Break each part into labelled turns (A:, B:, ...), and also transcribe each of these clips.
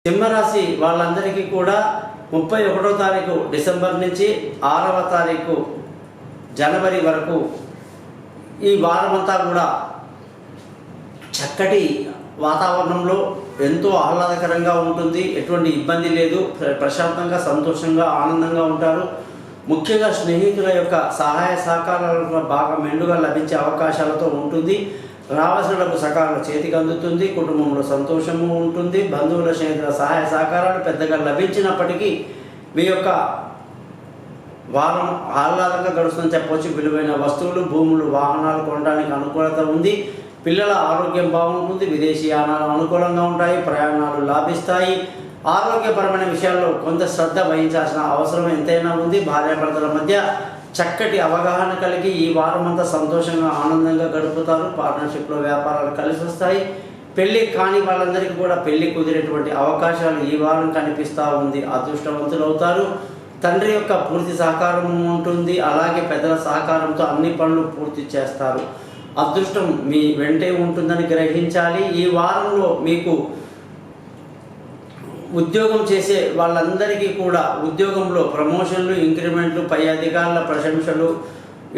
A: సింహరాశి వాళ్ళందరికీ కూడా 31వ తారీఖు డిసెంబర్ నుంచి 6వ తారీఖు జనవరి వరకు ఈ వారమంతా కూడా చక్కటి వాతావరణంలో ఎంతో ఆహ్లాదకరంగా ఉంటుంది. ఎటువంటి ఇబ్బంది లేదు. ప్రశాంతంగా, సంతోషంగా, ఆనందంగా ఉంటారు. ముఖ్యంగా స్నేహితుల యొక్క సహాయ సహకారాలు బాగా మెండుగా లభించే అవకాశాలతో ఉంటుంది. రావాల్సిన డబ్బు సకాలంలో చేతికి అందుతుంది. కుటుంబంలో సంతోషము ఉంటుంది. బంధువుల స్నేహితుల సహాయ సహకారాలు పెద్దగా లభించినప్పటికీ మీ యొక్క వారం ఆహ్లాదంగా గడుస్తుందని చెప్పవచ్చు. విలువైన వస్తువులు, భూములు, వాహనాలు కొనడానికి అనుకూలత ఉంది. పిల్లల ఆరోగ్యం బాగుంటుంది. విదేశీయానాలు అనుకూలంగా ఉంటాయి. ప్రయాణాలు లాభిస్తాయి. ఆరోగ్యపరమైన విషయాల్లో కొంత శ్రద్ధ వహించాల్సిన అవసరం ఎంతైనా ఉంది. భార్యాభర్తల మధ్య చక్కటి అవగాహన కలిగి ఈ వారం అంతా సంతోషంగా, ఆనందంగా గడుపుతారు. పార్ట్నర్షిప్లో వ్యాపారాలు కలిసి వస్తాయి. పెళ్ళి కాని వాళ్ళందరికీ కూడా పెళ్ళి కుదిరేటువంటి అవకాశాలు ఈ వారం కనిపిస్తూ ఉంది. అదృష్టవంతులు అవుతారు. తండ్రి యొక్క పూర్తి సహకారం ఉంటుంది. అలాగే పెద్దల సహకారంతో అన్ని పనులు పూర్తి చేస్తారు. అదృష్టం మీ వెంటే ఉంటుందని గ్రహించాలి. ఈ వారంలో మీకు ఉద్యోగం చేసే వాళ్ళందరికీ కూడా ఉద్యోగంలో ప్రమోషన్లు, ఇంక్రిమెంట్లు, పై అధికారుల ప్రశంసలు,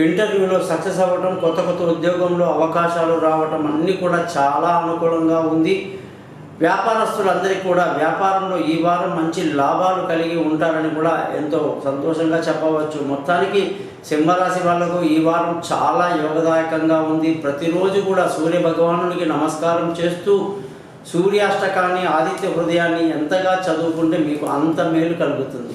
A: ఇంటర్వ్యూలో సక్సెస్ అవ్వటం, కొత్త కొత్త ఉద్యోగంలో అవకాశాలు రావటం అన్నీ కూడా చాలా అనుకూలంగా ఉంది. వ్యాపారస్తులందరికీ కూడా వ్యాపారంలో ఈ వారం మంచి లాభాలు కలిగి ఉంటారని కూడా ఎంతో సంతోషంగా చెప్పవచ్చు. మొత్తానికి సింహరాశి వాళ్లకు ఈ వారం చాలా యోగదాయకంగా ఉంది. ప్రతిరోజు కూడా సూర్య భగవానునికి నమస్కారం చేస్తూ సూర్యాష్టకాన్ని, ఆదిత్య హృదయాన్ని ఎంతగా చదువుకుంటే మీకు అంత మేలు కలుగుతుంది.